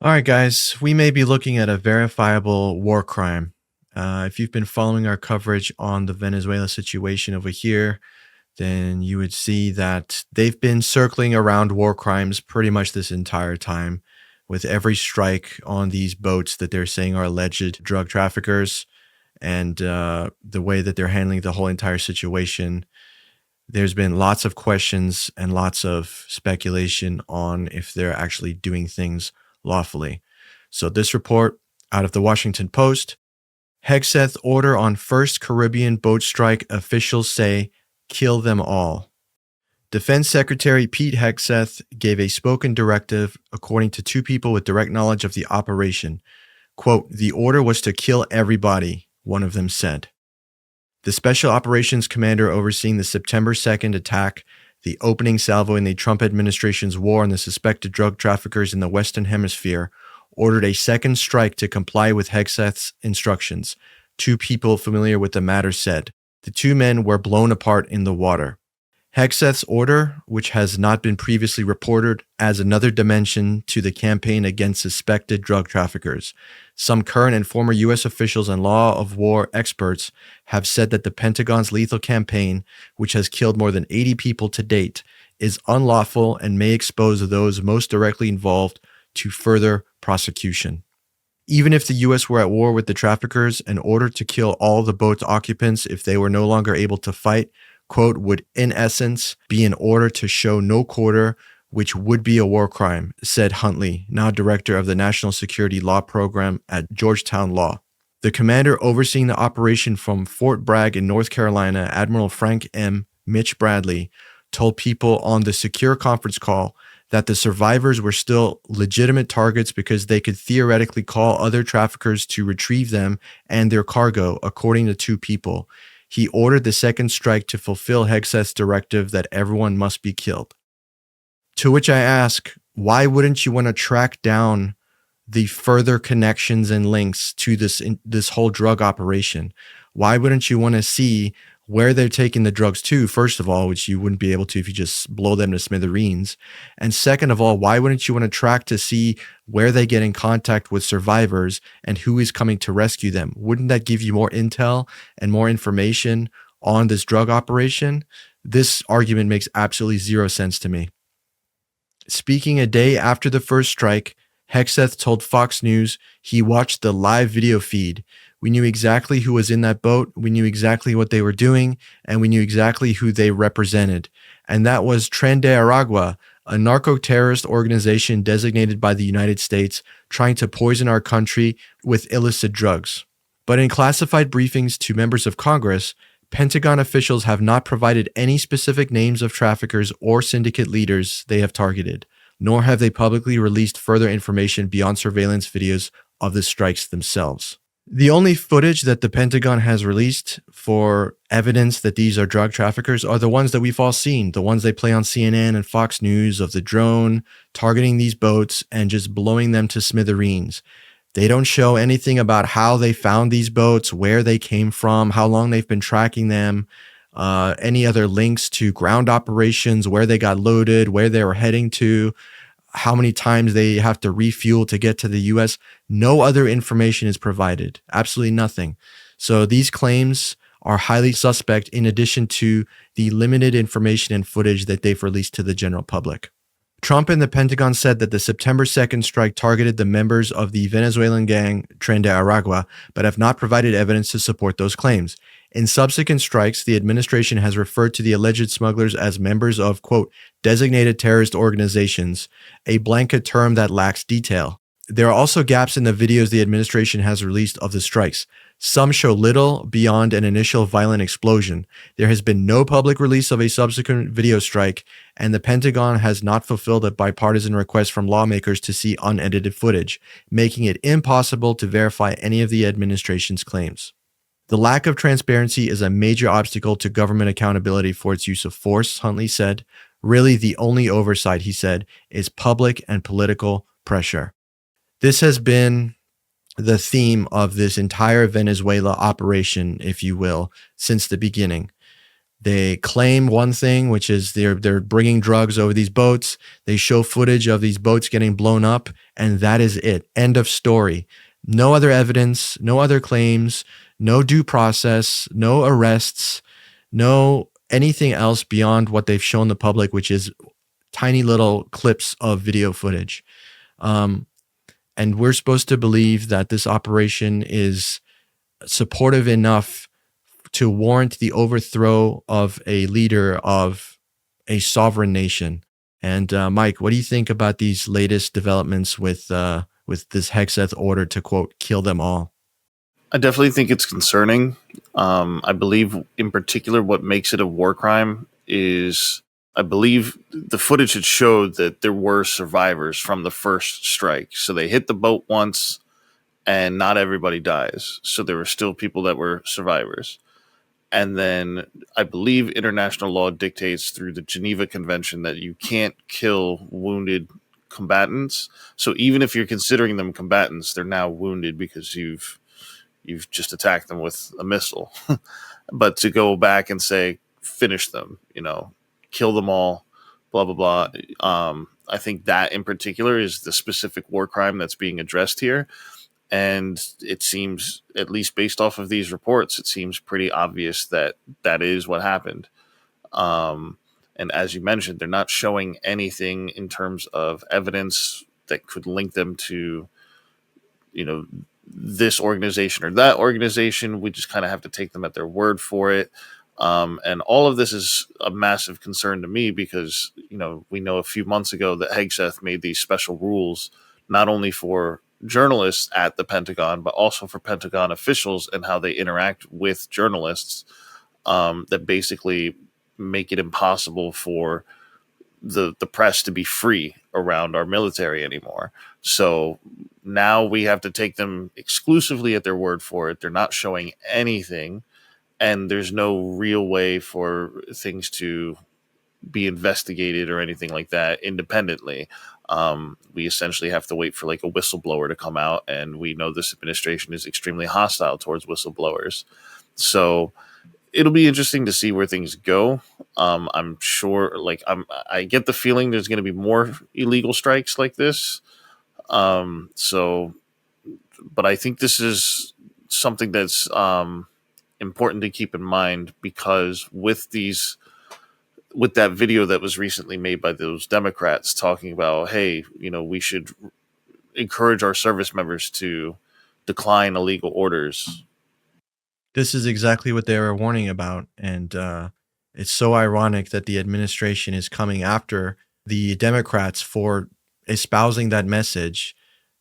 All right, guys, we may be looking at a verifiable war crime. If you've been following our coverage on the Venezuela situation over here, then you would see that they've been circling around war crimes pretty much this entire time, with every strike on these boats that they're saying are alleged drug traffickers and the way that they're handling the whole entire situation. There's been lots of questions and lots of speculation on if they're actually doing things lawfully. So, this report out of the Washington Post: Hegseth order on first Caribbean boat strike, officials say kill them all. Defense Secretary Pete Hegseth gave a spoken directive, according to two people with direct knowledge of the operation. Quote, "The order was to kill everybody," one of them said. The Special Operations Commander overseeing the September 2nd attack, the opening salvo in the Trump administration's war on the suspected drug traffickers in the Western Hemisphere, ordered a second strike to comply with Hegseth's instructions. Two people familiar with the matter said. The two men were blown apart in the water. Hegseth's order, which has not been previously reported, adds another dimension to the campaign against suspected drug traffickers. Some current and former U.S. officials and law of war experts have said that the Pentagon's lethal campaign, which has killed more than 80 people to date, is unlawful and may expose those most directly involved to further prosecution. Even if the U.S. were at war with the traffickers, an order to kill all the boat's occupants if they were no longer able to fight, quote, would in essence be an order to show no quarter, which would be a war crime, said Huntley, now director of the National Security Law Program at Georgetown Law. The commander overseeing the operation from Fort Bragg in North Carolina, Admiral Frank M. Mitch Bradley, told people on the secure conference call that the survivors were still legitimate targets because they could theoretically call other traffickers to retrieve them and their cargo, according to two people. He ordered the second strike to fulfill Hegseth's directive that everyone must be killed. To which I ask, why wouldn't you want to track down the further connections and links to this whole drug operation? Why wouldn't you want to see where they're taking the drugs to, first of all, which you wouldn't be able to if you just blow them to smithereens? And second of all, why wouldn't you want to track to see where they get in contact with survivors and who is coming to rescue them? Wouldn't that give you more intel and more information on this drug operation? This argument makes absolutely zero sense to me. Speaking a day after the first strike, Hegseth told Fox News he watched the live video feed. We knew exactly who was in that boat, we knew exactly what they were doing, and we knew exactly who they represented. And that was Tren de Aragua, a narco-terrorist organization designated by the United States trying to poison our country with illicit drugs. But in classified briefings to members of Congress, Pentagon officials have not provided any specific names of traffickers or syndicate leaders they have targeted, nor have they publicly released further information beyond surveillance videos of the strikes themselves. The only footage that the Pentagon has released for evidence that these are drug traffickers are the ones that we've all seen, the ones they play on CNN and Fox News of the drone targeting these boats and just blowing them to smithereens. They don't show anything about how they found these boats, where they came from, how long they've been tracking them, any other links to ground operations, where they got loaded, where they were heading to, how many times they have to refuel to get to the U.S. No other information is provided. Absolutely nothing. So these claims are highly suspect in addition to the limited information and footage that they've released to the general public. Trump and the Pentagon said that the September 2nd strike targeted the members of the Venezuelan gang Tren de Aragua, but have not provided evidence to support those claims. In subsequent strikes, the administration has referred to the alleged smugglers as members of, quote, designated terrorist organizations, a blanket term that lacks detail. There are also gaps in the videos the administration has released of the strikes. Some show little beyond an initial violent explosion. There has been no public release of a subsequent video strike, and the Pentagon has not fulfilled a bipartisan request from lawmakers to see unedited footage, making it impossible to verify any of the administration's claims. The lack of transparency is a major obstacle to government accountability for its use of force, Huntley said. Really, the only oversight, he said, is public and political pressure. This has been the theme of this entire Venezuela operation, if you will, since the beginning. They claim one thing, which is they're bringing drugs over these boats. They show footage of these boats getting blown up, and that is it. End of story. No other evidence, no other claims, no due process, no arrests, no anything else beyond what they've shown the public, which is tiny little clips of video footage. Um, and we're supposed to believe that this operation is supportive enough to warrant the overthrow of a leader of a sovereign nation. And Mike, what do you think about these latest developments with this Hegseth order to quote kill them all? I definitely think it's concerning. I believe, in particular, what makes it a war crime is I believe the footage had showed that there were survivors from the first strike. So they hit the boat once, and not everybody dies. So there were still people that were survivors. And then I believe international law dictates through the Geneva Convention that you can't kill wounded combatants. So even if you're considering them combatants, they're now wounded because you've just attacked them with a missile. But to go back and say finish them, kill them all, blah blah blah. I think that in particular is the specific war crime that's being addressed here. And it seems, at least based off of these reports, it seems pretty obvious that that is what happened. And as you mentioned, they're not showing anything in terms of evidence that could link them to, you know, this organization or that organization. We just kind of have to take them at their word for it. And all of this is a massive concern to me because, we know a few months ago that Hegseth made these special rules, not only for journalists at the Pentagon, but also for Pentagon officials and how they interact with journalists, that basically make it impossible for the press to be free around our military anymore. So now we have to take them exclusively at their word for it. They're not showing anything, and there's no real way for things to be investigated or anything like that independently. We essentially have to wait for like a whistleblower to come out, and we know this administration is extremely hostile towards whistleblowers. So it'll be interesting to see where things go. I'm sure, I get the feeling there's going to be more illegal strikes like this. So, but I think this is something that's important to keep in mind because with that video that was recently made by those Democrats talking about, hey, we should encourage our service members to decline illegal orders. This is exactly what they were warning about. And it's so ironic that the administration is coming after the Democrats for espousing that message,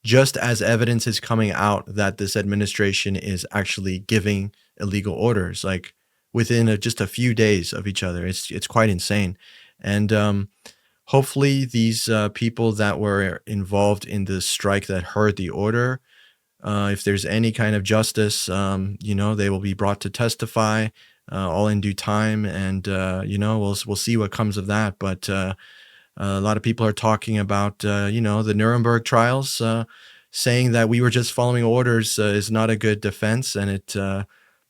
just as evidence is coming out that this administration is actually giving illegal orders, like within just a few days of each other. It's quite insane. And hopefully these people that were involved in the strike that heard the order, if there's any kind of justice, they will be brought to testify, all in due time, and we'll see what comes of that. But a lot of people are talking about the Nuremberg trials, saying that we were just following orders is not a good defense, and it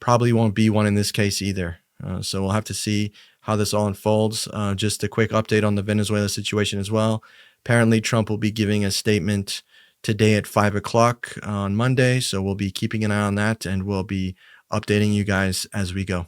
probably won't be one in this case either. So we'll have to see how this all unfolds. Just a quick update on the Venezuela situation as well. Apparently, Trump will be giving a statement today at 5 o'clock on Monday. So we'll be keeping an eye on that, and we'll be updating you guys as we go.